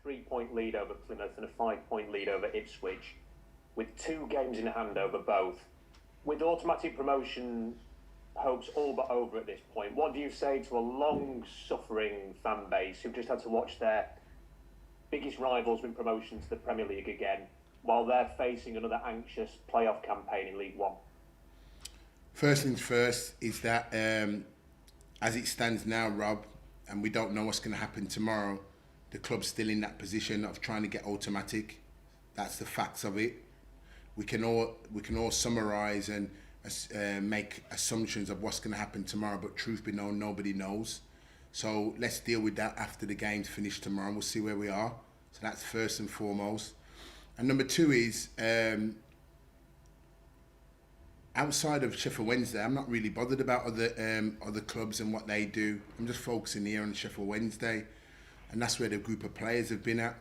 3-point lead over Plymouth and a 5-point lead over Ipswich, with 2 games in hand over both. With automatic promotion hopes all but over at this point, what do you say to a long-suffering fan base who've just had to watch their biggest rivals win promotion to the Premier League again, while they're facing another anxious playoff campaign in League One? First things first is that as it stands now, Rob, and we don't know what's going to happen tomorrow, the club's still in that position of trying to get automatic. That's the facts of it. We can all summarise and make assumptions of what's going to happen tomorrow, but truth be known, nobody knows. So let's deal with that after the game's finished tomorrow, and we'll see where we are. So that's first and foremost. And number 2 is, outside of Sheffield Wednesday, I'm not really bothered about other clubs and what they do. I'm just focusing here on Sheffield Wednesday, and that's where the group of players have been at.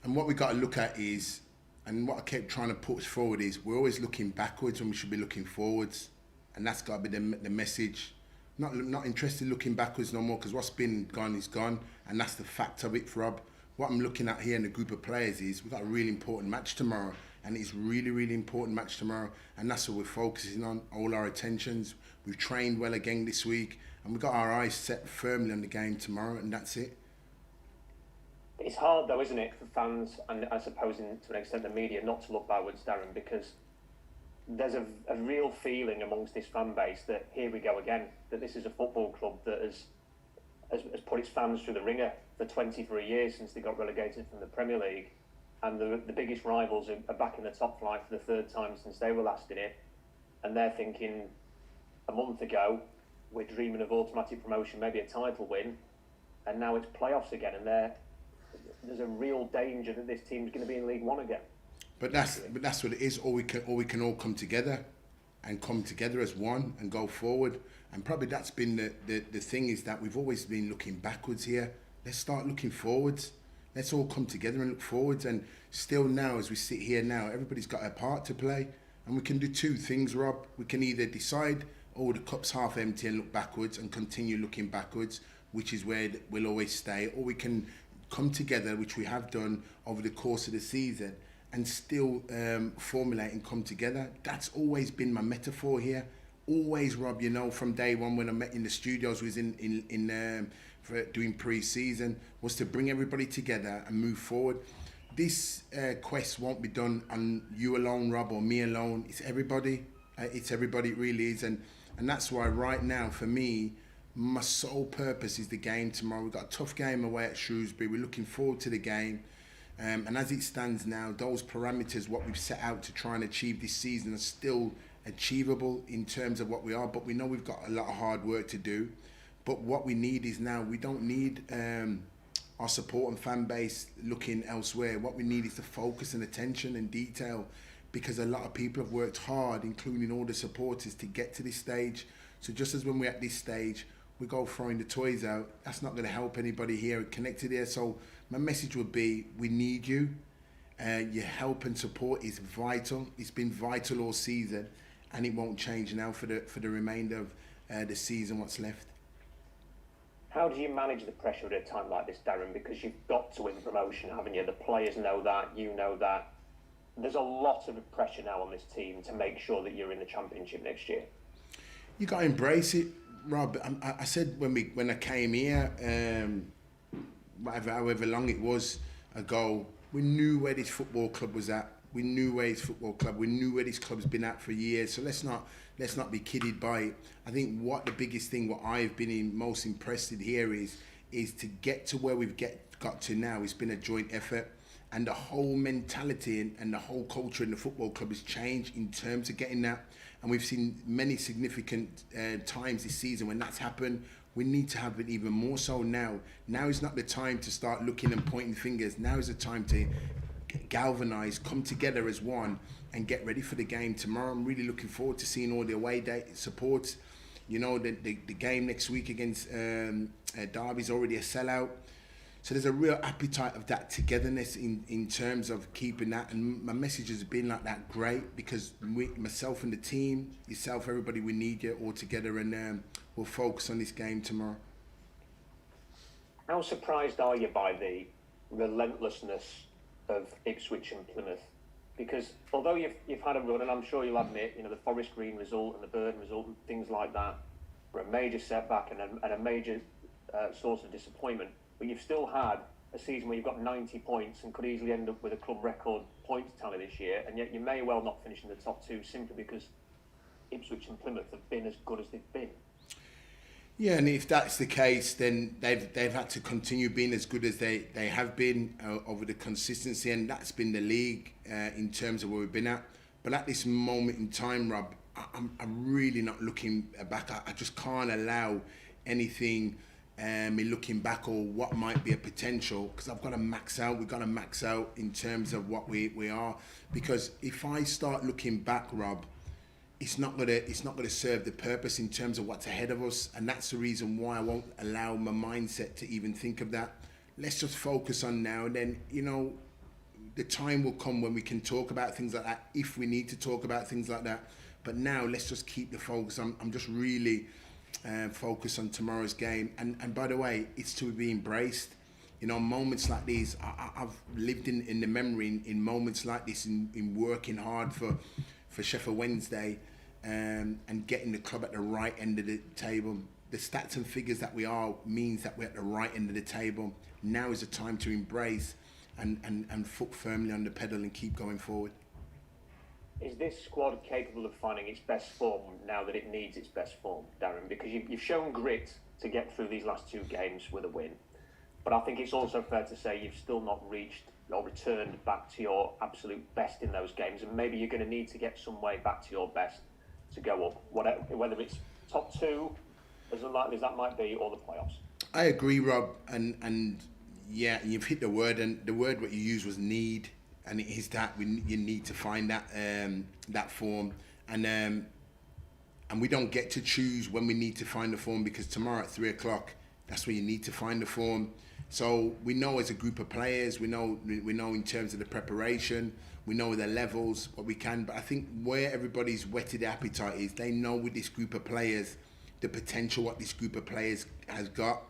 And what we got to look at is, and what I kept trying to push forward is, we're always looking backwards when we should be looking forwards, and that's got to be the message. Not interested in looking backwards no more, because what's been gone is gone, and that's the fact of it, Rob. What I'm looking at here in the group of players is, we've got a really important match tomorrow, and it's really, really important match tomorrow, and that's what we're focusing on, all our attentions. We've trained well again this week, and we've got our eyes set firmly on the game tomorrow, and that's it. It's hard though, isn't it, for fans, and I suppose to an extent the media, not to look backwards, Darren, because there's a real feeling amongst this fan base that here we go again, that this is a football club that has put its fans through the ringer for 23 years since they got relegated from the Premier League, and the biggest rivals are back in the top flight for the 3rd time since they were last in it, and they're thinking a month ago we're dreaming of automatic promotion, maybe a title win, and now it's playoffs again, and there's a real danger that this team's going to be in League One again. But that's what it is. Or we can all come together as one and go forward. And probably that's been the thing, is that we've always been looking backwards here. Let's start looking forwards. Let's all come together and look forwards. And still now, as we sit here now, everybody's got a part to play. And we can do 2 things, Rob. We can either decide, oh, the cup's half empty, and look backwards and continue looking backwards, which is where we'll always stay. Or we can come together, which we have done over the course of the season, and still formulate and come together. That's always been my metaphor here. Always, Rob, you know, from day one when I met in the studios, was for doing pre-season, was to bring everybody together and move forward. This quest won't be done on you alone, Rob, or me alone. It's everybody. It really is. And that's why right now, for me, my sole purpose is the game tomorrow. We've got a tough game away at Shrewsbury. We're looking forward to the game. And as it stands now, those parameters, what we've set out to try and achieve this season, are still achievable in terms of what we are. But we know we've got a lot of hard work to do. But what we need is now, we don't need our support and fan base looking elsewhere. What we need is the focus and attention and detail, because a lot of people have worked hard, including all the supporters, to get to this stage. So just as when we're at this stage, we go throwing the toys out, that's not going to help anybody here connected here. So my message would be, we need you. Your help and support is vital. It's been vital all season, and it won't change now for the remainder of the season, what's left. How do you manage the pressure at a time like this, Darren? Because you've got to win promotion, haven't you? The players know that, you know that. There's a lot of pressure now on this team to make sure that you're in the Championship next year. You got to embrace it, Rob. I said when I came here, however long it was ago, we knew where this football club was at. We knew where this club's been at for years. So let's not be kidded by it. I think what the biggest thing, what I've been most impressed with here is to get to where we've got to now. It's been a joint effort, and the whole mentality and the whole culture in the football club has changed in terms of getting that. And we've seen many significant times this season when that's happened. We need to have it even more so now. Now is not the time to start looking and pointing fingers. Now is the time to galvanise, come together as one, and get ready for the game tomorrow. I'm really looking forward to seeing all the away day support. You know, the game next week against Derby's already a sellout. So there's a real appetite of that togetherness in terms of keeping that. And my message has been like that, great, because myself and the team, yourself, everybody, we need you all together, and we'll focus on this game tomorrow. How surprised are you by the relentlessness of Ipswich and Plymouth. Because although you've had a run, and I'm sure you'll admit, the Forest Green result and the Burton result and things like that were a major setback and a major source of disappointment. But you've still had a season where you've got 90 points and could easily end up with a club record points tally this year, and yet you may well not finish in the top two simply because Ipswich and Plymouth have been as good as they've been. Yeah, and if that's the case, then they've had to continue being as good as they have been over the consistency, and that's been the league in terms of where we've been at. But at this moment in time, Rob, I'm really not looking back. I just can't allow anything me looking back or what might be a potential, because I've got to max out. We've got to max out in terms of what we are, because if I start looking back, Rob, it's not gonna serve the purpose in terms of what's ahead of us, and that's the reason why I won't allow my mindset to even think of that. Let's just focus on now, and then the time will come when we can talk about things like that if we need to talk about things like that. But now let's just keep the focus. I'm just really focused on tomorrow's game, and by the way, it's to be embraced. Moments like these, I've lived in the memory in moments like this, in working hard for Sheffield Wednesday, and getting the club at the right end of the table. The stats and figures that we are means that we're at the right end of the table. Now is the time to embrace and foot firmly on the pedal and keep going forward. Is this squad capable of finding its best form now that it needs its best form, Darren? Because you've shown grit to get through these last two games with a win. But I think it's also fair to say you've still not reached or returned back to your absolute best in those games, and maybe you're going to need to get some way back to your best to go up, whether it's top two, as unlikely as that might be, or the playoffs. I agree, Rob, and yeah, you've hit the word, and the word what you used was need, and it is that you need to find that form, and we don't get to choose when we need to find the form, because tomorrow at 3:00, that's when you need to find the form. So we know as a group of players, we know in terms of the preparation, we know the levels, what we can. But I think where everybody's whetted appetite is, they know with this group of players, the potential what this group of players has got.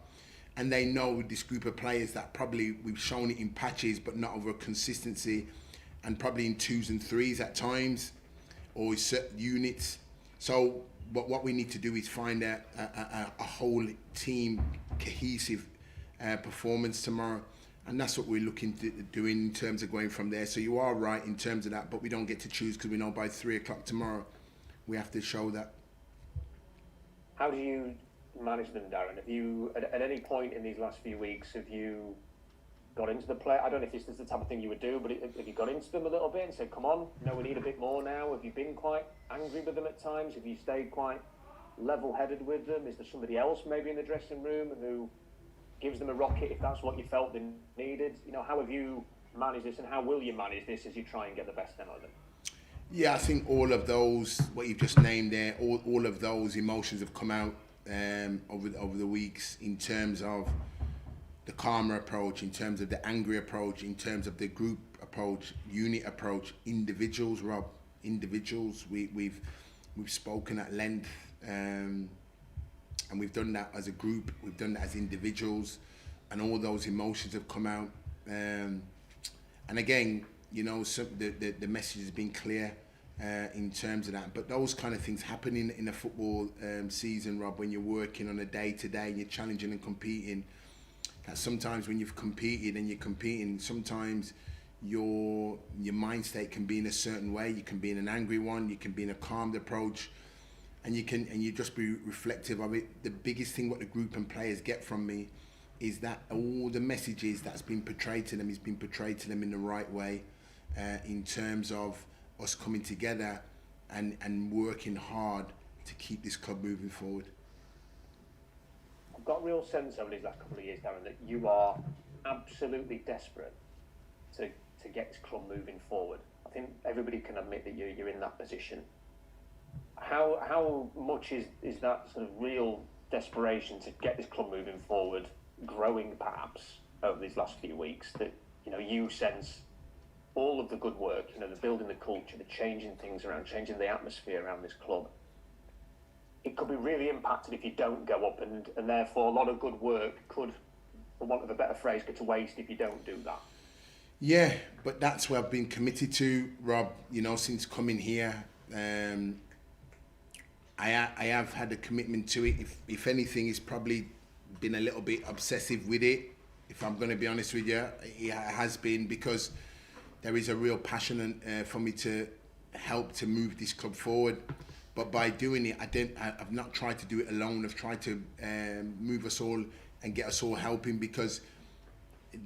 And they know with this group of players that probably we've shown it in patches, but not over consistency, and probably in 2s and 3s at times, or certain units. So what we need to do is find a whole team cohesive performance tomorrow, and that's what we're looking to do in terms of going from there. So you are right in terms of that, but we don't get to choose, because we know by 3:00 tomorrow we have to show that. How do you manage them, Darren? Have you at any point in these last few weeks, have you got into the play? I don't know if this is the type of thing you would do, but have you got into them a little bit and said, come on, we need a bit more now? Have you been quite angry with them at times? Have you stayed quite level-headed with them? Is there somebody else maybe in the dressing room who gives them a rocket if that's what you felt they needed? How have you managed this, and how will you manage this as you try and get the best out of them? Yeah, I think all of those, what you've just named there, all of those emotions have come out over the weeks, in terms of the calmer approach, in terms of the angry approach, in terms of the group approach, unit approach, individuals, Rob, individuals. We've spoken at length, and we've done that as a group, we've done that as individuals, and all those emotions have come out. And again, the message has been clear in terms of that. But those kind of things happen in a football season, Rob, when you're working on a day-to-day and you're challenging and competing. That sometimes when you've competed and you're competing, sometimes your mind state can be in a certain way. You can be in an angry one, you can be in a calmed approach, and you just be reflective of it. The biggest thing what the group and players get from me is that all the messages that's been portrayed to them is being portrayed to them in the right way, in terms of us coming together and working hard to keep this club moving forward. I've got a real sense over these last couple of years, Darren, that you are absolutely desperate to get this club moving forward. I think everybody can admit that you're in that position. How much is that sort of real desperation to get this club moving forward growing perhaps over these last few weeks, that you sense all of the good work, the building the culture, the changing things around, changing the atmosphere around this club, it could be really impacted if you don't go up, and therefore a lot of good work could for want of a better phrase, go to waste if you don't do that. Yeah, but that's what I've been committed to, Rob. You know, since coming here, I have had a commitment to it. If anything, it's probably been a little bit obsessive with it. If I'm going to be honest with you, it has been, because there is a real passion for me to help to move this club forward. But by doing it, I've not tried to do it alone. I've tried to move us all and get us all helping, because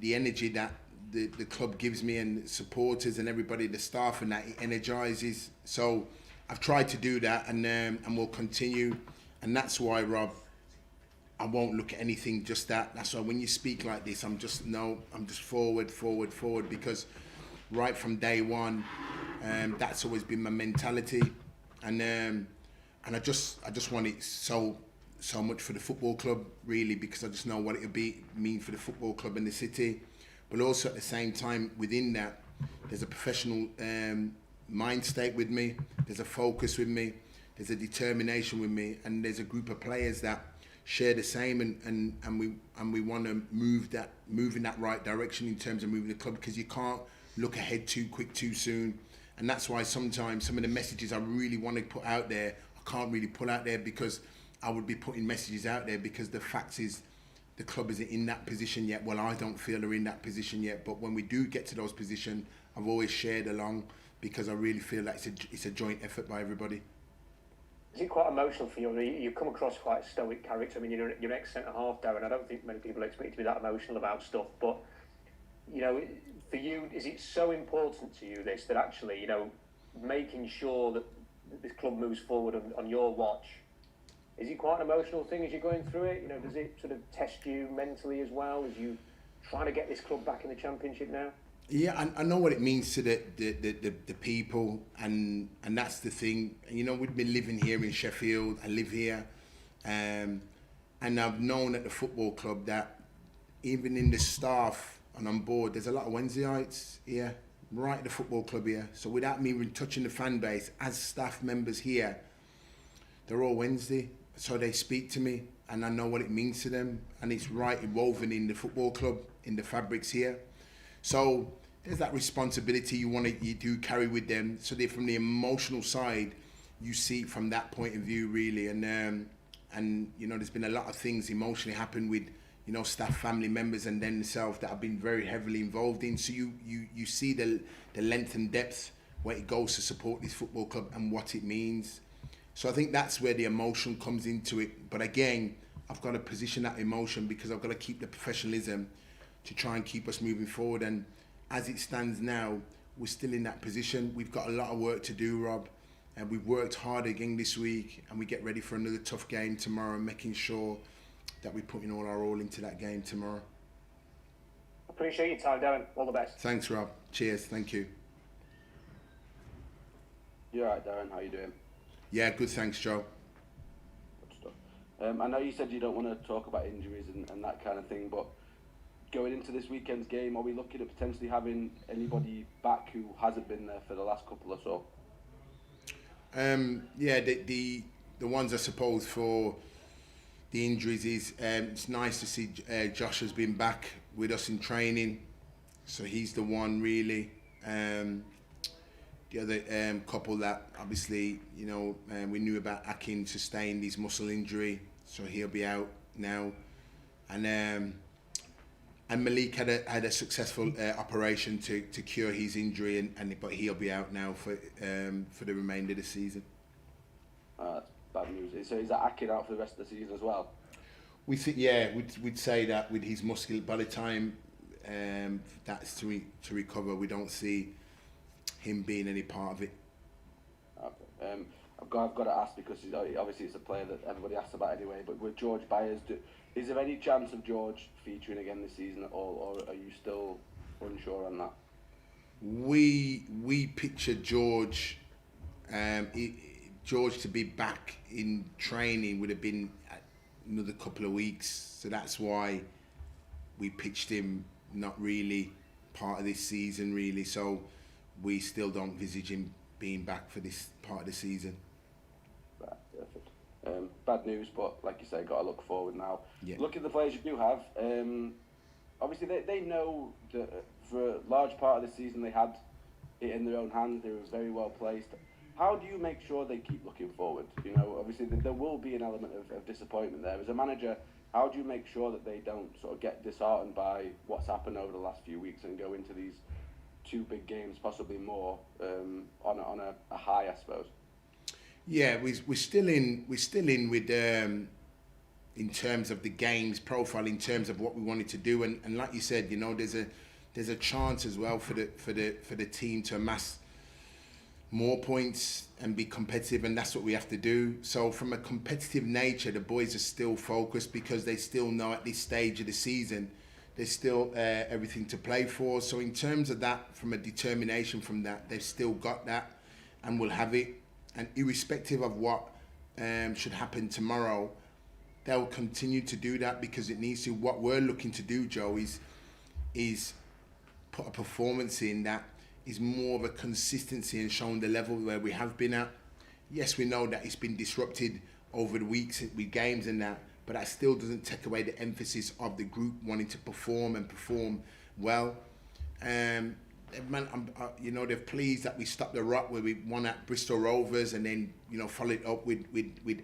the energy that the club gives me and the supporters and everybody, the staff and that, it energises. So I've tried to do that, and we'll continue. And that's why, Rob, I won't look at anything just that. That's why when you speak like this, I'm just forward, because right from day one, that's always been my mentality. And I just want it so much for the football club, really, because I just know what it would mean for the football club and the city. But also at the same time, within that, there's a professional mind state with me, there's a focus with me, there's a determination with me, and there's a group of players that share the same, and we want to move in that right direction in terms of moving the club, because you can't look ahead too quick too soon. And that's why sometimes some of the messages I really want to put out there, I can't really put out there, because I would be putting messages out there, because the fact is the club isn't in that position yet. Well, I don't feel they're in that position yet, but when we do get to those positions, I've always shared along, because I really feel that it's a joint effort by everybody. Is it quite emotional for you? You come across quite a stoic character. I mean, you're an ex-centre half, Darren. I don't think many people expect you to be that emotional about stuff, but you know, for you, is it so important to you this, that actually, you know, making sure that this club moves forward on your watch, is it quite an emotional thing as you're going through it? You know, does it sort of test you mentally as well as you trying to get this club back in the Championship now? Yeah, I know what it means to the people, and that's the thing. You know, we've been living here in Sheffield. I live here, and I've known at the football club that even in the staff and on board, there's a lot of Wednesdayites here, right at the football club here. So without me even touching the fan base, as staff members here, they're all Wednesday. So they speak to me, and I know what it means to them, and it's right woven in the football club, in the fabrics here. So there's that responsibility you do carry with them. So from the emotional side, you see it from that point of view, really. And you know, there's been a lot of things emotionally happen with, you know, staff, family members, and then themselves that I've been very heavily involved in. So you see the length and depth where it goes to support this football club and what it means. So I think that's where the emotion comes into it. But again, I've got to position that emotion, because I've got to keep the professionalism to try and keep us moving forward. And as it stands now, we're still in that position. We've got a lot of work to do, Rob, and we've worked hard again this week, and we get ready for another tough game tomorrow, making sure that we're putting all our all into that game tomorrow. Appreciate your time, Darren. All the best. Thanks, Rob. Cheers. Thank you. You all right, Darren? How you doing? Yeah, good. Thanks, Joe. Good stuff. I know you said you don't want to talk about injuries and that kind of thing, but going into this weekend's game, are we looking at potentially having anybody back who hasn't been there for the last couple or so? Yeah, the ones I suppose for the injuries is it's nice to see Josh has been back with us in training, so he's the one really. The other couple that obviously, you know, we knew about Akin sustained his muscle injury, so he'll be out now, and Malik had a successful operation to cure his injury, but he'll be out now for the remainder of the season. That's bad news. So is that Akin out for the rest of the season as well? We'd say that with his muscle, by the time that's to recover, we don't see him being any part of it. Okay. I've got to ask, because obviously it's a player that everybody asks about anyway, but with George Byers, is there any chance of George featuring again this season at all, or are you still unsure on that? We pictured George to be back in training would have been another couple of weeks, so that's why we pitched him not really part of this season really, so we still don't envisage him being back for this part of the season. Right, perfect. Bad news, but like you say, got to look forward now. Yeah. Look at the players you do have. obviously they know that for a large part of the season they had it in their own hands. They were very well placed. How do you make sure they keep looking forward? You know, obviously there will be an element of disappointment there. As a manager, how do you make sure that they don't sort of get disheartened by what's happened over the last few weeks and go into these two big games, possibly more, on a high, I suppose? Yeah, we're still in with in terms of the game's profile, in terms of what we wanted to do, and like you said, you know, there's a chance as well for the team to amass more points and be competitive, and that's what we have to do. So from a competitive nature, the boys are still focused because they still know at this stage of the season there's still everything to play for. So in terms of that, from a determination from that, they've still got that and will have it. And irrespective of what should happen tomorrow, they'll continue to do that because it needs to. What we're looking to do, Joe, is put a performance in that is more of a consistency and showing the level where we have been at. Yes, we know that it's been disrupted over the weeks with games and that, but that still doesn't take away the emphasis of the group wanting to perform and perform well. You know, they're pleased that we stopped the rot where we won at Bristol Rovers and then, you know, followed up with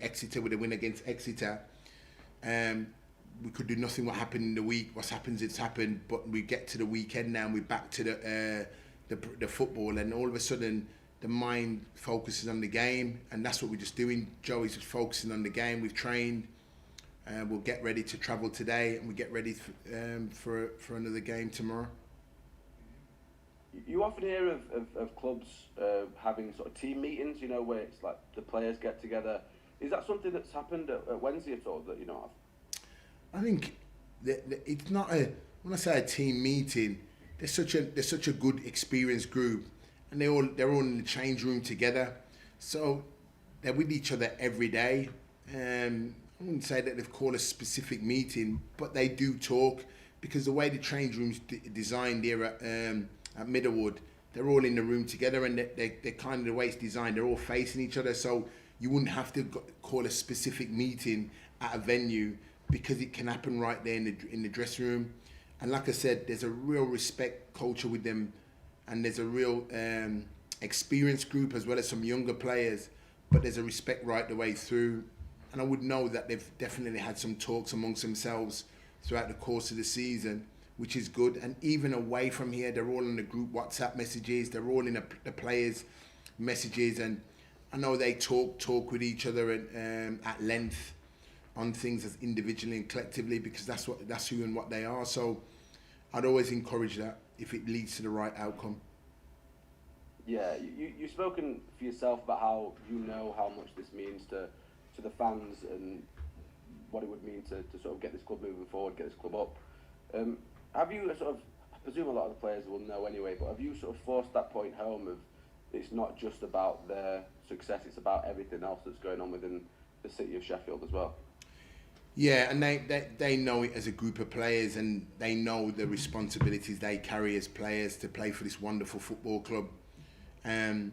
Exeter, with a win against Exeter. We could do nothing what happened in the week. What's happened, it's happened. But we get to the weekend now and we're back to the football, and all of a sudden the mind focuses on the game, and that's what we're just doing. Joey's just focusing on the game. We've trained. We'll get ready to travel today, and we get ready for another game tomorrow. You often hear of clubs having sort of team meetings, you know, where it's like the players get together. Is that something that's happened at Wednesday at all that you know of? I think that it's not when I say a team meeting, they're such a good experienced group, and they're all in the change room together, so they're with each other every day. I wouldn't say that they've called a specific meeting, but they do talk because the way the change room's designed here at Middlewood, they're all in the room together, and they're kind of the way it's designed, they're all facing each other, so you wouldn't have to call a specific meeting at a venue because it can happen right there in the dressing room. And like I said, there's a real respect culture with them, and there's a real experienced group as well as some younger players, but there's a respect right the way through. And I would know that they've definitely had some talks amongst themselves throughout the course of the season, which is good. And even away from here, they're all in the group WhatsApp messages, they're all in the players' messages, and I know they talk with each other at length on things as individually and collectively, because that's who and what they are. So I'd always encourage that if it leads to the right outcome. Yeah, you've spoken for yourself about how you know how much this means to the fans and what it would mean to sort of get this club moving forward, get this club up. Have you sort of, I presume a lot of the players will know anyway, but have you sort of forced that point home of it's not just about their success, it's about everything else that's going on within the city of Sheffield as well? Yeah, and they know it as a group of players, and they know the responsibilities they carry as players to play for this wonderful football club. And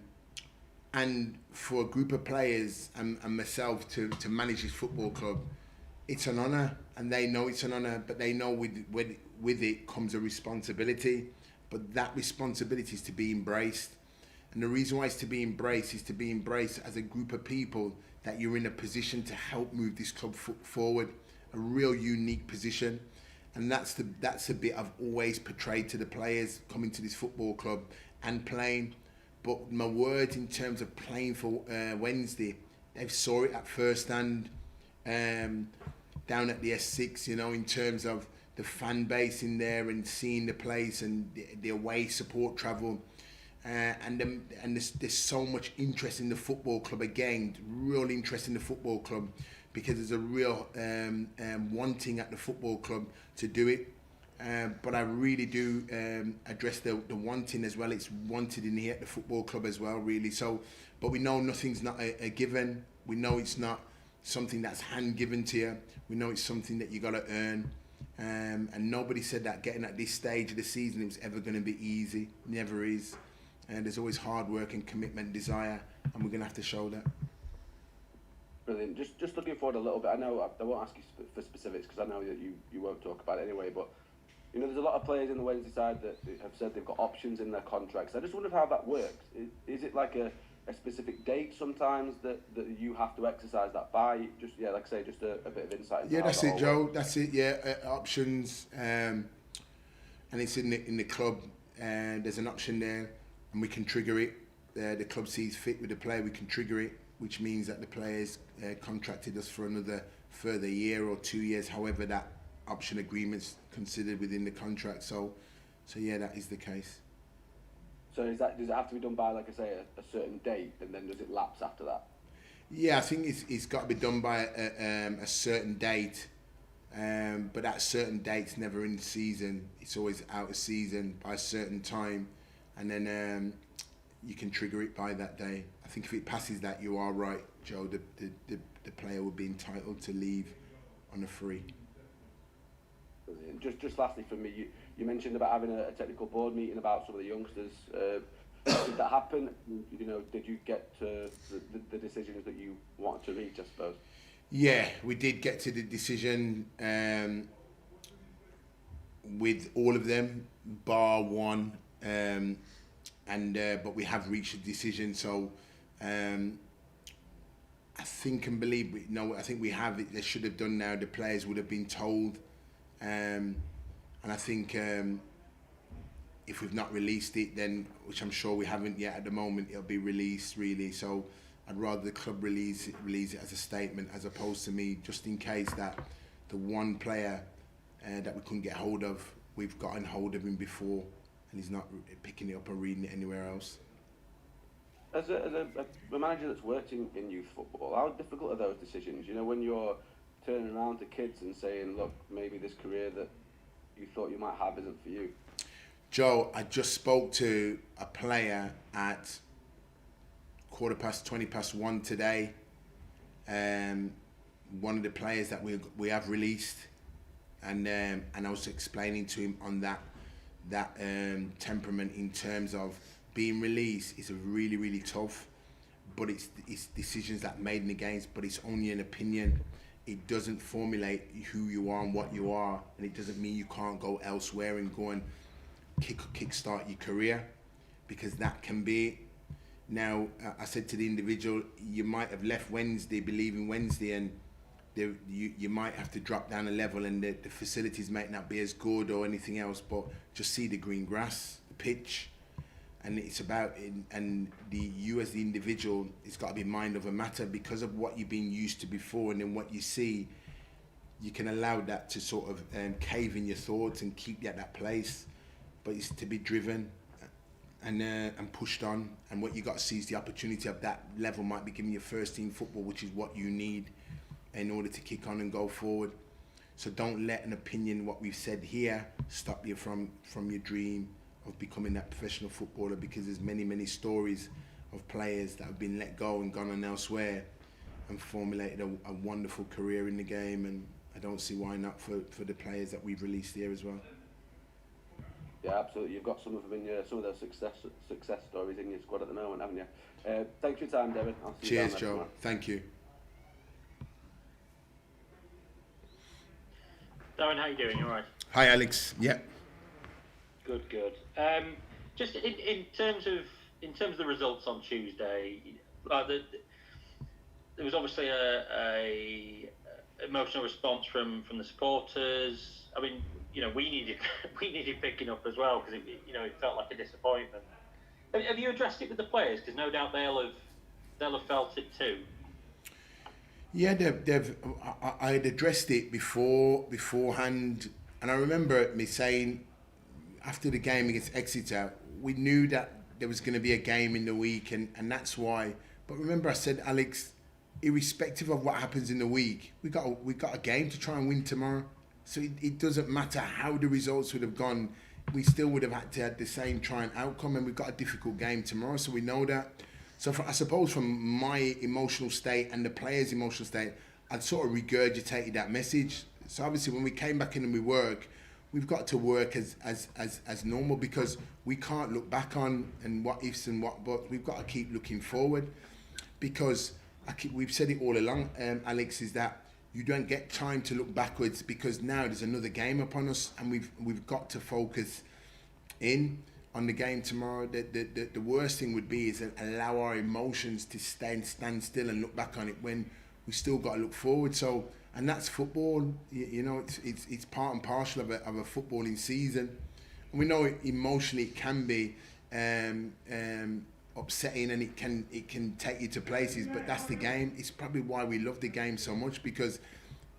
for a group of players and myself to manage this football club, it's an honour, and they know it's an honour, but they know with it comes a responsibility. But that responsibility is to be embraced. And the reason why it's to be embraced is to be embraced as a group of people that you're in a position to help move this club forward, a real unique position. And that's the bit I've always portrayed to the players coming to this football club and playing. But my words in terms of playing for Wednesday, they saw it at first hand down at the S6, you know, in terms of the fan base in there and seeing the place and the away support travel. And there's so much interest in the football club again, real interest in the football club, because there's a real wanting at the football club to do it. But I really do address the wanting as well. It's wanted in here at the football club as well, really. So, but we know nothing's not a given. We know it's not something that's hand given to you. We know it's something that you got to earn. And nobody said that getting at this stage of the season it was ever going to be easy. Never is. And there's always hard work and commitment, desire, and we're going to have to show that. Brilliant. Just looking forward a little bit. I know I won't ask you for specifics because I know that you won't talk about it anyway. But You know, there's a lot of players in the Wednesday side that have said they've got options in their contracts. I just wondered how that works. Is it like a specific date sometimes that you have to exercise that by? Just like I say, just a bit of insight. Yeah, that's it, Joe. That's it. Yeah, options, and it's in the club. And there's an option there, and we can trigger it. The club sees fit with the player, we can trigger it, which means that the players contracted us for another further year or 2 years, however that option agreement's considered within the contract. So yeah, that is the case. So does it have to be done by, like I say, a certain date, and then does it lapse after that? Yeah, I think it's got to be done by a certain date, but that certain date's never in season. It's always out of season by a certain time, and then you can trigger it by that day. I think if it passes that, you are right, Joe. The player would be entitled to leave on a free. Just lastly from me, you mentioned about having a technical board meeting about some of the youngsters. Did that happen? You know, did you get to the decisions that you wanted to reach, I suppose? Yeah, we did get to the decision with all of them, bar one, but we have reached a decision. So I think and believe, I think we have it. They should have done now. The players would have been told. And I think if we've not released it, then, which I'm sure we haven't yet at the moment, it'll be released really. So I'd rather the club release it as a statement, as opposed to me, just in case that the one player that we couldn't get hold of, we've gotten hold of him before, and he's not picking it up or reading it anywhere else. As a manager that's worked in youth football, how difficult are those decisions? You know, when you're turning around to kids and saying, look, maybe this career that you thought you might have isn't for you. Joe, I just spoke to a player at 1:20 today. One of the players that we have released, and I was explaining to him on that temperament in terms of being released is a really, really tough, but it's decisions that made in the games, but it's only an opinion. It doesn't formulate who you are and what you are, and it doesn't mean you can't go elsewhere and go and kickstart your career, because that can be. Now, I said to the individual, you might have left Wednesday believing Wednesday, and you might have to drop down a level, and the facilities might not be as good or anything else, but just see the green grass, the pitch, and it's about you as the individual, it's got to be mind over matter, because of what you've been used to before, and then what you see, you can allow that to sort of cave in your thoughts and keep you at that place, but it's to be driven and pushed on, and what you got to see is the opportunity of that level might be giving you first team football, which is what you need in order to kick on and go forward. So don't let an opinion, what we've said here, stop you from your dream of becoming that professional footballer, because there's many stories of players that have been let go and gone on elsewhere and formulated a wonderful career in the game, and I don't see why not for the players that we've released here as well. Yeah, absolutely. You've got some of them in some of those success stories in your squad at the moment, haven't you? Thanks for your time, Darren. I'll see Cheers, you Joe. tomorrow. Thank you. Darren, how you doing? You all right? Hi, Alex. Yeah. Good. Just in terms of the results on Tuesday, there was obviously a emotional response from the supporters. I mean, we needed picking up as well, because it felt like a disappointment. Have you addressed it with the players? Because no doubt they'll have felt it too. Yeah, I had addressed it beforehand, and I remember me saying after the game against Exeter, we knew that there was going to be a game in the week, and that's why. But remember, I said, Alex, irrespective of what happens in the week, we got a game to try and win tomorrow. So it doesn't matter how the results would have gone, we still would have had to have the same trying outcome, and we've got a difficult game tomorrow, so we know that. So I suppose from my emotional state and the players' emotional state, I'd sort of regurgitated that message. So obviously when we came back in and we work, we've got to work as normal, because we can't look back on and what ifs and what buts. We've got to keep looking forward, because we've said it all along, Alex, is that you don't get time to look backwards, because now there's another game upon us, and we've got to focus in on the game tomorrow. The worst thing would be is allow our emotions to stand still and look back on it when we still got to look forward. So, and that's football. You know, it's part and parcel of a footballing season. And we know emotionally it can be upsetting, and it can take you to places, but that's the game. It's probably why we love the game so much, because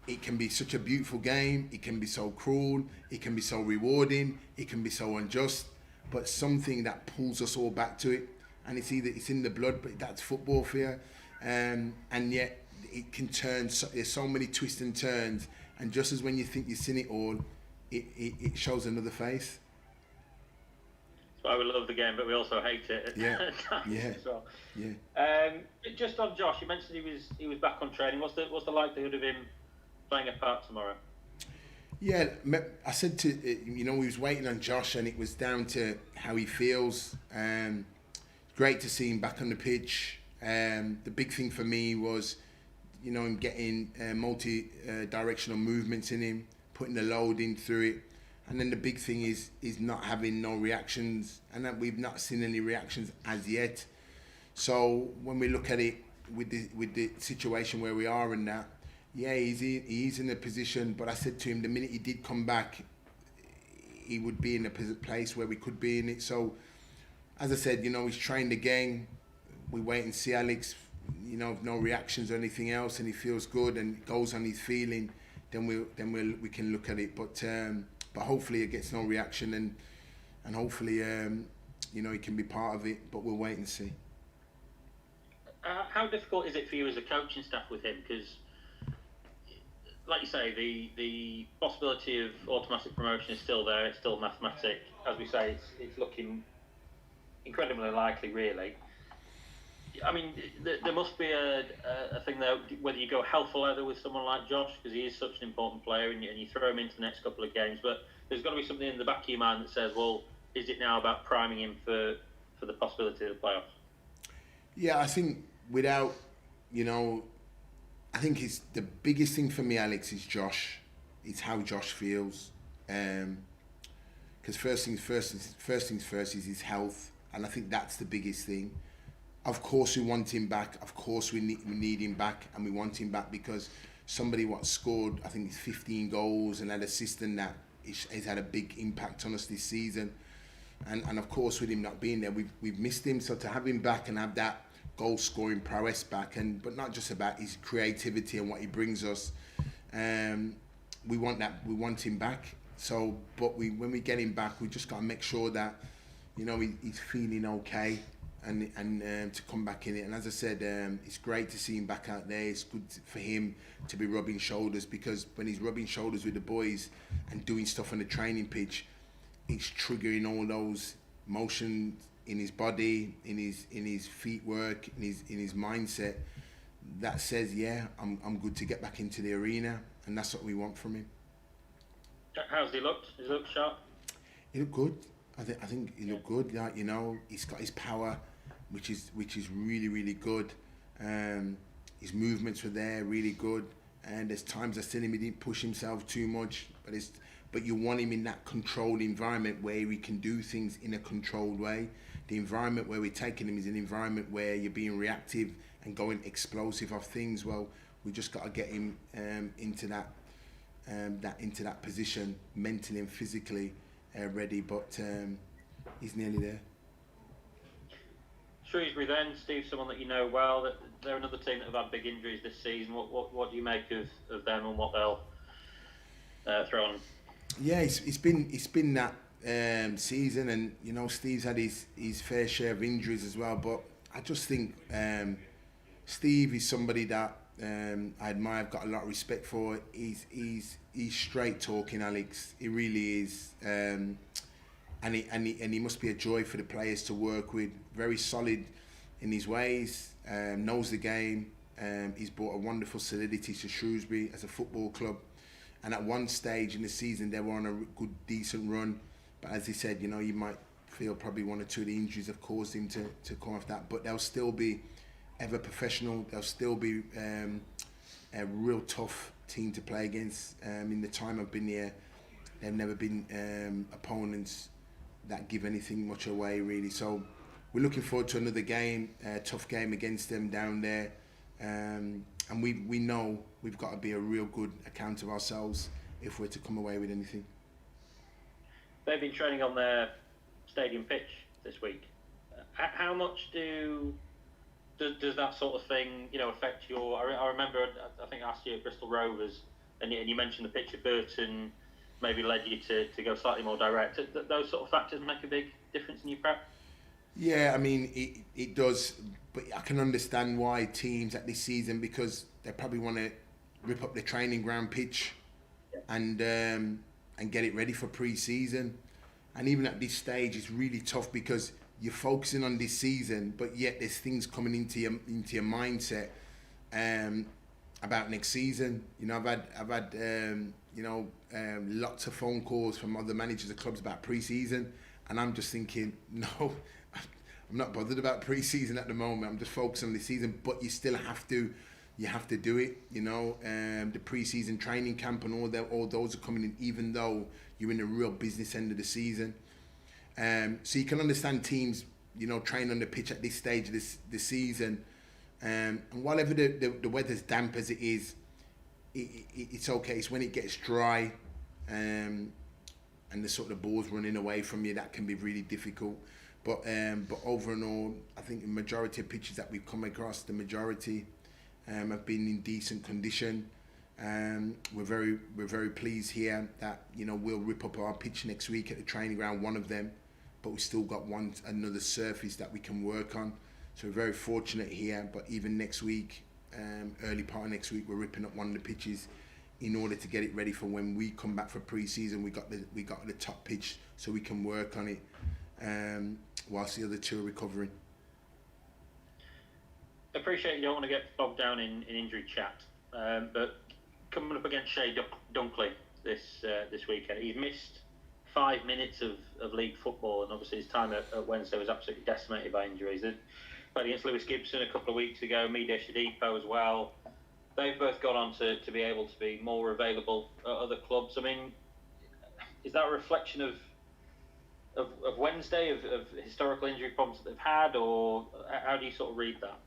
it can be such a beautiful game, it can be so cruel, it can be so rewarding, it can be so unjust, but something that pulls us all back to it. And it's in the blood, but that's football for you. And yet it can turn, there's so many twists and turns, and just as when you think you've seen it all, it shows another face. That's why we love the game, but we also hate it at times as well. Just on Josh, you mentioned he was back on training. What's the likelihood of him playing a part tomorrow? Yeah, I said we was waiting on Josh, and it was down to how he feels. Great to see him back on the pitch. The big thing for me was, him getting multi-directional movements in him, putting the load in through it. And then the big thing is not having no reactions, and that we've not seen any reactions as yet. So when we look at it with the situation where we are and that, he's in a position. But I said to him, the minute he did come back, he would be in a place where we could be in it. So as I said, he's trained again. We wait and see Alex. No reactions or anything else, and he feels good and goes on his feeling. Then we can look at it. But hopefully it gets no reaction, and hopefully he can be part of it. But we'll wait and see. How difficult is it for you as a coaching staff with him? Because, like you say, the possibility of automatic promotion is still there. It's still mathematic. As we say, it's looking incredibly likely, really. I mean, there must be a thing there, whether you go hell for leather with someone like Josh, because he is such an important player, and you throw him into the next couple of games, but there's got to be something in the back of your mind that says, well, is it now about priming him for the possibility of the playoffs? Yeah, I think without, I think it's the biggest thing for me, Alex, is Josh. It's how Josh feels. Because first things first is his health, and I think that's the biggest thing. Of course we want him back. Of course we need him back, and we want him back because somebody scored, I think it's 15 goals and had assist, and that has had a big impact on us this season. And of course with him not being there, we've missed him. So to have him back and have that goal scoring prowess back, but not just about his creativity and what he brings us, we want that. We want him back. So, but when we get him back, we just got to make sure that he's feeling okay. And to come back in it. And as I said, it's great to see him back out there. It's good for him to be rubbing shoulders, because when he's rubbing shoulders with the boys and doing stuff on the training pitch, it's triggering all those motions in his body, in his feet work, in his mindset. That says, I'm good to get back into the arena, and that's what we want from him. How's he looked? Has he looked sharp? He looked good. I think he looked good. Like, he's got his power, which is really, really good. His movements were there, really good. And there's times I seen him, he didn't push himself too much, but you want him in that controlled environment where he can do things in a controlled way. The environment where we're taking him is an environment where you're being reactive and going explosive of things. Well, we just got to get him into that position mentally and physically ready, but he's nearly there. Shrewsbury then, Steve, someone that you know well, that they're another team that have had big injuries this season. What do you make of them and what they'll throw on? Yeah, it's been that season, and Steve's had his fair share of injuries as well, but I just think Steve is somebody that I admire. I've got a lot of respect for. He's straight talking, Alex. He really is, and he must be a joy for the players to work with. Very solid in his ways, knows the game. He's brought a wonderful solidity to Shrewsbury as a football club. And at one stage in the season, they were on a good, decent run. But as he said, you might feel probably one or two of the injuries have caused him to come off that. But they'll still be ever professional. They'll still be a real tough team to play against. In the time I've been here, they've never been opponents that give anything much away, really. So we're looking forward to another game, tough game against them down there. And we know we've got to be a real good account of ourselves if we're to come away with anything. They've been training on their stadium pitch this week. How much does that sort of thing, affect your? I remember, I think last year at Bristol Rovers, and you mentioned the pitch at Burton maybe led you to go slightly more direct. Those sort of factors make a big difference in your prep? Yeah, I mean, it does, but I can understand why teams at this season, because they probably want to rip up the training ground pitch and get it ready for pre-season. And even at this stage, it's really tough because you're focusing on this season, but yet there's things coming into your mindset about next season. I've had lots of phone calls from other managers of clubs about pre-season, and I'm just thinking, no, I'm not bothered about pre-season at the moment. I'm just focused on the season, but you still have to do it. The pre-season training camp and all those are coming in, even though you're in the real business end of the season. So you can understand teams, train on the pitch at this stage of the season. And whatever the weather's damp as it is, it's okay. It's when it gets dry and the sort of balls running away from you that can be really difficult. But over and all, I think the majority of pitches that we've come across, the majority have been in decent condition. We're very pleased here that we'll rip up our pitch next week at the training ground, one of them, but we've still got another surface that we can work on. So we're very fortunate here. But even next week, early part of next week, we're ripping up one of the pitches in order to get it ready for when we come back for pre-season. We got the top pitch so we can work on it whilst the other two are recovering. I appreciate you don't want to get bogged down in injury chat, but coming up against Shea Dunkley this weekend, he's missed 5 minutes of league football, and obviously his time at Wednesday was absolutely decimated by injuries. They played against Lewis Gibson a couple of weeks ago, Mide Shadipo as well. They've both gone on to be able to be more available at other clubs. I mean, is that a reflection of Wednesday, of historical injury problems that they've had, or how do you sort of read that?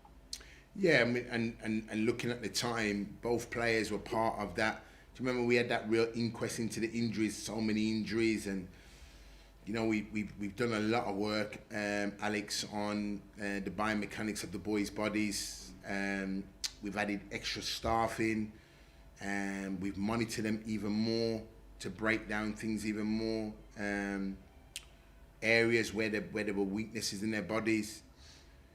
Yeah, I mean, and looking at the time, both players were part of that. Do you remember we had that real inquest into the injuries, so many injuries, and we've done a lot of work, Alex, on the biomechanics of the boys' bodies. We've added extra staff in, and we've monitored them even more to break down things even more. Areas where there were weaknesses in their bodies.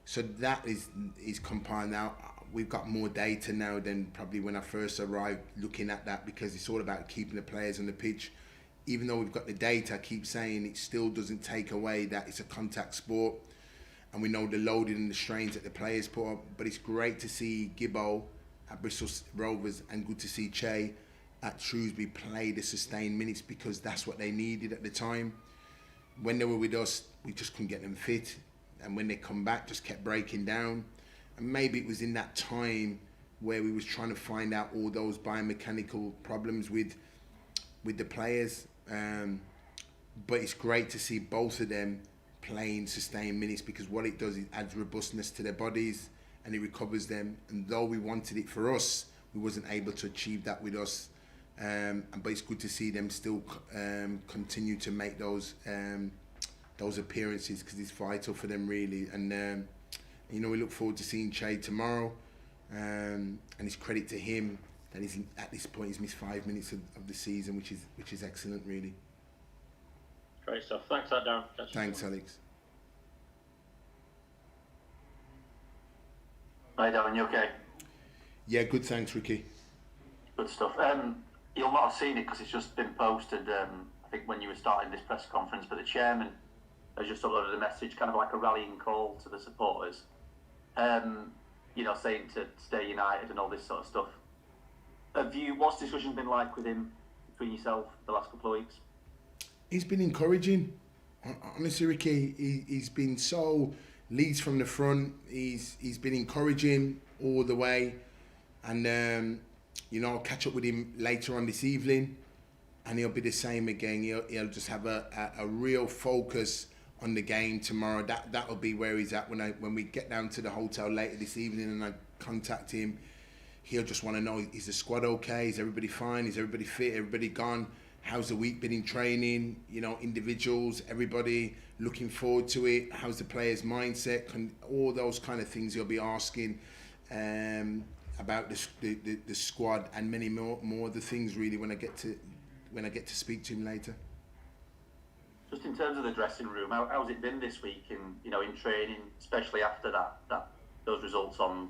So that is compiled now. We've got more data now than probably when I first arrived looking at that, because it's all about keeping the players on the pitch. Even though we've got the data, I keep saying it still doesn't take away that it's a contact sport, and we know the loading and the strains that the players put up. But it's great to see Gibbo at Bristol Rovers and good to see Che at Shrewsbury play the sustained minutes, because that's what they needed at the time. When they were with us, we just couldn't get them fit. And when they come back, just kept breaking down. And maybe it was in that time where we was trying to find out all those biomechanical problems with the players. But it's great to see both of them playing sustained minutes, because what it does is adds robustness to their bodies and it recovers them. And though we wanted it for us, we wasn't able to achieve that with us. But it's good to see them still continue to make those appearances, because it's vital for them, really. And we look forward to seeing Che tomorrow, and it's credit to him that at this point he's missed 5 minutes of the season, which is excellent, really. Great stuff. Thanks for that, Darren. Thanks, Alex. Hi, Darren, you okay? Yeah, good, thanks, Ricky. Good stuff. You'll not have seen it because it's just been posted, I think, when you were starting this press conference, but the chairman has just uploaded a message, kind of like a rallying call to the supporters, saying to stay united and all this sort of stuff. What's discussion been like with him, between yourself, the last couple of weeks? He's been encouraging. Honestly, Ricky, he's been so leads from the front. He's been encouraging all the way, and catch up with him later on this evening, and he'll be the same again. He'll just have a real focus on the game tomorrow. That'll be where he's at when we get down to the hotel later this evening and I contact him. He'll just want to know, is the squad okay? Is everybody fine? Is everybody fit? Everybody gone? How's the week been in training? Individuals, everybody looking forward to it. How's the players' mindset? All those kind of things he'll be asking about the squad and many more of the things really when I get to speak to him later. Just in terms of the dressing room, how's it been this week in training, especially after those results on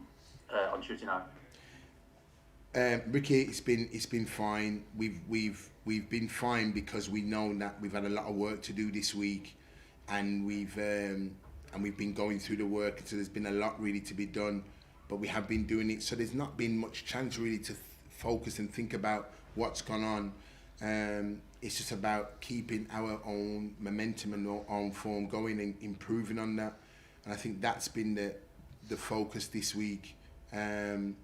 Tuesday night? Ricky, it's been fine. We've been fine because we know that we've had a lot of work to do this week, and we've been going through the work. So there's been a lot really to be done, but we have been doing it. So there's not been much chance really to focus and think about what's gone on. It's just about keeping our own momentum and our own form going and improving on that. And I think that's been the focus this week. And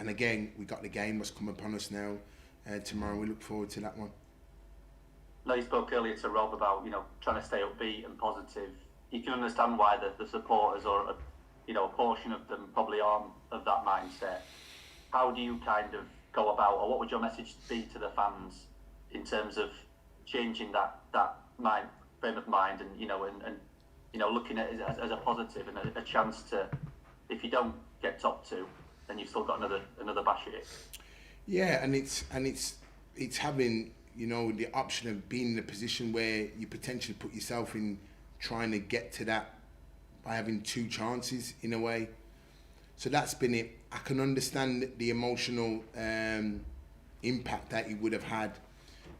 again, we got the game that's come upon us now. Tomorrow, we look forward to that one. Now, you spoke earlier to Rob about trying to stay upbeat and positive. You can understand why the supporters or a portion of them probably aren't of that mindset. How do you kind of go about, or what would your message be to the fans in terms of changing that frame of mind and looking at it as a positive and a chance to, if you don't get top two, then you've still got another bash at it. Yeah, and it's having the option of being in a position where you potentially put yourself in trying to get to that by having two chances in a way. So that's been it. I can understand the emotional impact that it would have had,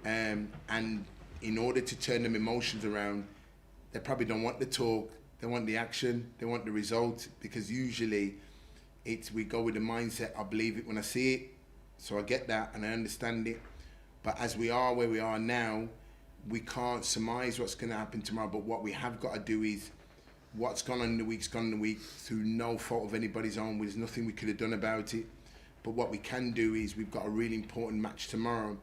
and in order to turn them emotions around, they probably don't want the talk. They want the action. They want the result, because usually we go with the mindset, I believe it when I see it, so I get that and I understand it. But as we are where we are now, we can't surmise what's going to happen tomorrow. But what we have got to do is, what's gone on in the week's gone in the week through no fault of anybody's own. There's nothing we could have done about it. But what we can do is, we've got a really important match tomorrow.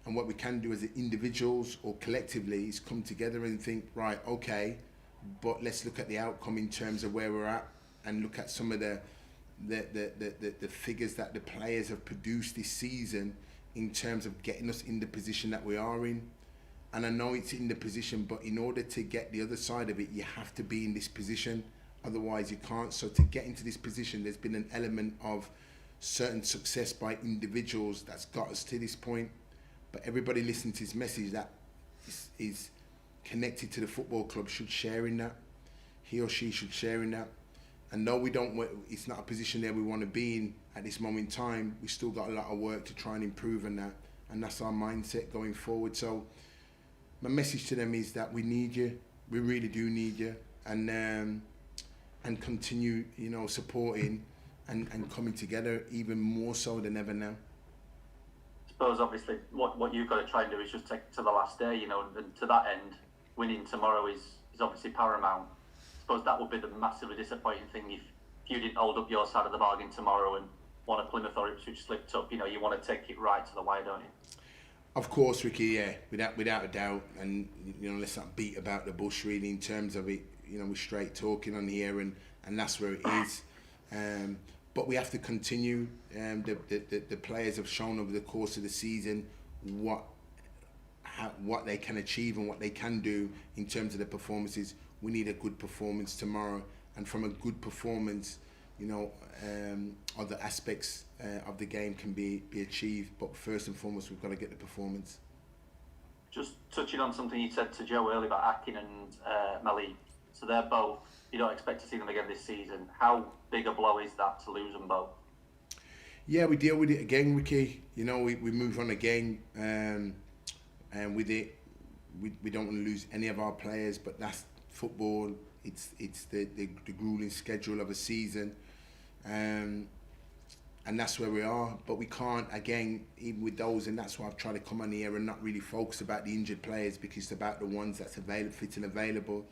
And what we can do as individuals or collectively is come together and think, right, okay, but let's look at the outcome in terms of where we're at, and look at some of the figures that the players have produced this season in terms of getting us in the position that we are in. And I know it's in the position, but in order to get the other side of it, you have to be in this position, otherwise you can't. So to get into this position, there's been an element of certain success by individuals that's got us to this point. But everybody listening to his message that is connected to the football club should share in that. He or she should share in that. And though it's not a position there we want to be in at this moment in time, we still got a lot of work to try and improve on that. And that's our mindset going forward. So my message to them is that we need you. We really do need you. And continue, supporting and coming together even more so than ever now. I suppose obviously what you've got to try and do is just take to the last day, and to that end, winning tomorrow is obviously paramount. I suppose that would be the massively disappointing thing if you didn't hold up your side of the bargain tomorrow, and one of Plymouth or Ipswich slipped up. You want to take it right to the wire, don't you? Of course, Ricky, yeah, without a doubt. And let's not beat about the bush really in terms of it. We're straight talking on here, and that's where it is. But we have to continue. The players have shown over the course of the season what they can achieve and what they can do in terms of their performances. We need a good performance tomorrow, and from a good performance, other aspects of the game can be achieved. But first and foremost, we've got to get the performance. Just touching on something you said to Joe earlier about Akin and Malik. So they're both, you don't expect to see them again this season. How big a blow is that to lose them both? Yeah, we deal with it again, Ricky. We move on again, and with it, we don't want to lose any of our players. But that's football. It's the grueling schedule of a season, and that's where we are. But we can't, again, even with those, and that's why I've tried to come on here and not really focus about the injured players, because it's about the ones that's fit and available.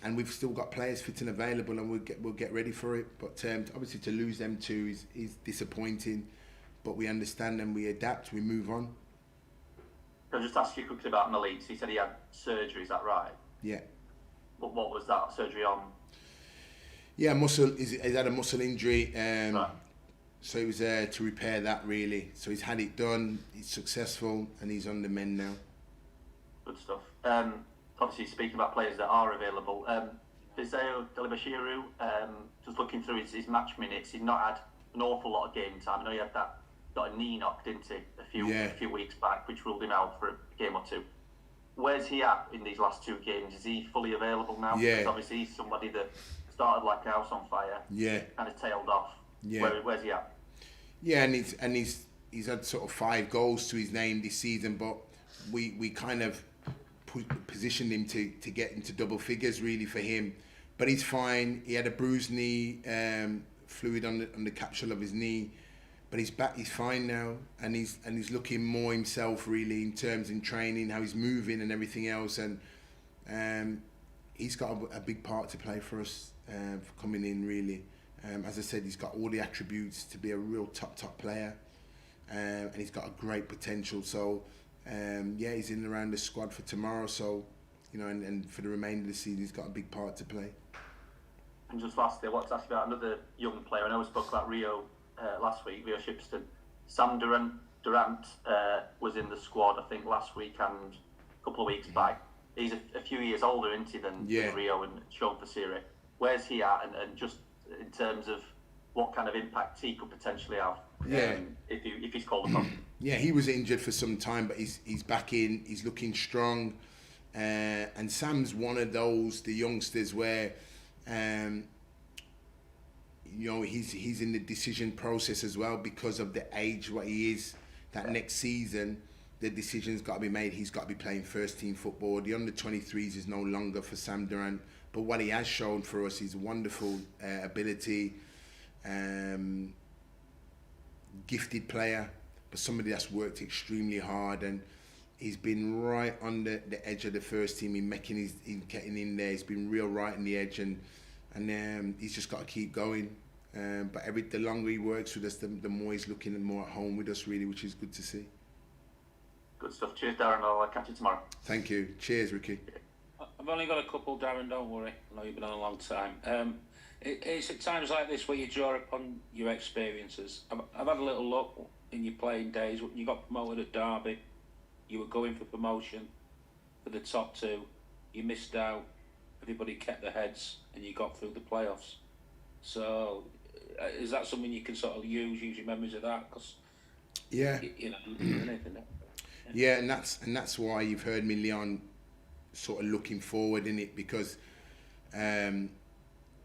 and we've still got players fit and available, and we'll get ready for it. But obviously to lose them two is disappointing, but we understand and we adapt, we move on. I'll just ask you quickly about Malik. So he said he had surgery, is that right? Yeah. What was that surgery on? Yeah, he's had a muscle injury. Right. So he was there to repair that, really. So he's had it done, he's successful, and he's on the mend now. Good stuff. Obviously, speaking about players that are available, Viseo Delibashiru, just looking through his match minutes, he's not had an awful lot of game time. I know he had got a knee knock, didn't he, a few weeks back, which ruled him out for a game or two. Where's he at in these last two games? Is he fully available now? Yeah. Because obviously he's somebody that started like a house on fire. Yeah. Kind of tailed off. Yeah. Where's he at? Yeah, and he's had sort of 5 goals to his name this season, but we kind of positioned him to get into double figures really for him. But he's fine. He had a bruised knee, fluid on the capsule of his knee, but he's back. He's fine now, and he's looking more himself really in terms in training, how he's moving and everything else, and he's got a big part to play for us for coming in really. As I said, he's got all the attributes to be a real top player, and he's got a great potential. So he's in and around the squad for tomorrow. So and for the remainder of the season, he's got a big part to play. And just lastly, I want to ask you about another young player. I know we spoke about Rio last week, Rio Shipston. Sam Durant was in the squad, I think, last week and a couple of weeks back. He's a few years older, isn't he, than Rio and Sean Fasiri. Where's he at? And just in terms of what kind of impact he could potentially have if he's called upon. Yeah, he was injured for some time, but he's back in. He's looking strong, and Sam's one of the youngsters where, he's in the decision process as well because of the age what he is. That next season, the decision's got to be made. He's got to be playing first team football. The under-23s is no longer for Sam Durant. But what he has shown for us is wonderful ability, gifted player, but somebody that's worked extremely hard, and he's been right on the edge of the first team in getting in there. He's been real right on the edge, and he's just got to keep going. But the longer he works with us, the more he's looking and more at home with us, really, which is good to see. Good stuff. Cheers, Darren. I'll catch you tomorrow. Thank you. Cheers, Ricky. I've only got a couple, Darren, don't worry. I know you've been on a long time. It's at times like this where you draw upon your experiences. I've had a little look in your playing days. You got promoted at Derby. You were going for promotion for the top 2. You missed out. Everybody kept their heads and you got through the playoffs. So is that something you can sort of use your memories of that? Cause, anything. Yeah, and that's why you've heard me, Leon, sort of looking forward in it, because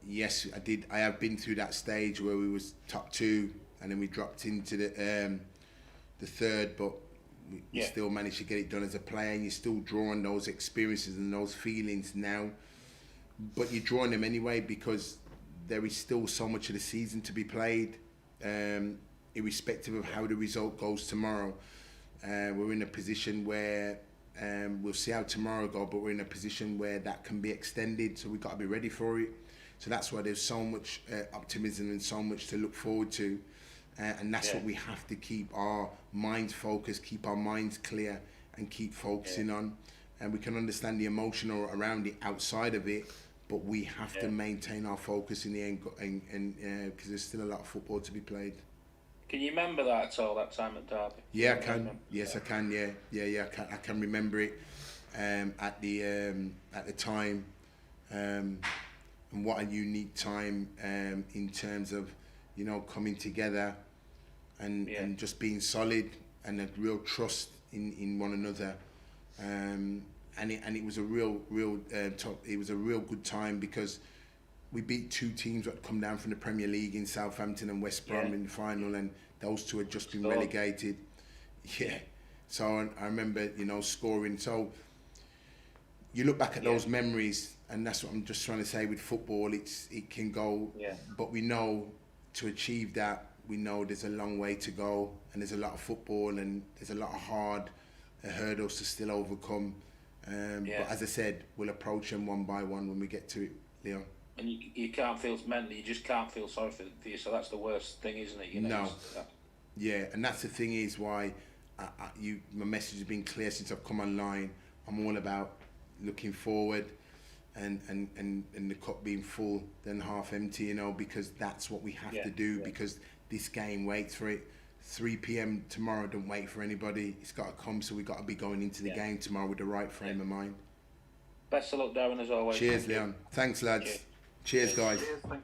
yes, I have been through that stage where we was top 2 and then we dropped into the 3rd, but we still managed to get it done as a player, and you're still drawing those experiences and those feelings now, but you're drawing them anyway because there is still so much of the season to be played, irrespective of how the result goes tomorrow. We're in a position where we'll see how tomorrow goes, but we're in a position where that can be extended, so we've got to be ready for it. So that's why there's so much optimism and so much to look forward to, and that's what we have to keep our minds focused, keep our minds clear, and keep focusing on. And we can understand the emotional around it outside of it, but we have to maintain our focus in the end, and because there's still a lot of football to be played. Can you remember that at all, that time at Derby? Yeah, I can. Yes, I can. Yeah. I can remember it at the time, and what a unique time in terms of coming together and just being solid and a real trust in one another, and it was a real it was a real good time because we beat 2 teams that had come down from the Premier League in Southampton and West Brom in the final, and those 2 had just been relegated. Yeah. So I remember, scoring. So you look back at those memories, and that's what I'm just trying to say with football. It can go, but we know to achieve that, we know there's a long way to go, and there's a lot of football, and there's a lot of hard hurdles to still overcome. But as I said, we'll approach them one by one when we get to it, Leon. And you can't feel mentally, you just can't feel sorry for you. So that's the worst thing, isn't it? You know, No. Yeah, and that's the thing is why my message has been clear since I've come online. I'm all about looking forward and the cup being full then half empty, you know, because that's what we have to do because this game waits for it. 3 p.m. tomorrow, don't wait for anybody. It's got to come, so we've got to be going into the game tomorrow with the right frame of mind. Best of luck, Darren, as always. Cheers, Leon. Thanks, lads. Cheers guys. Cheers, thank you.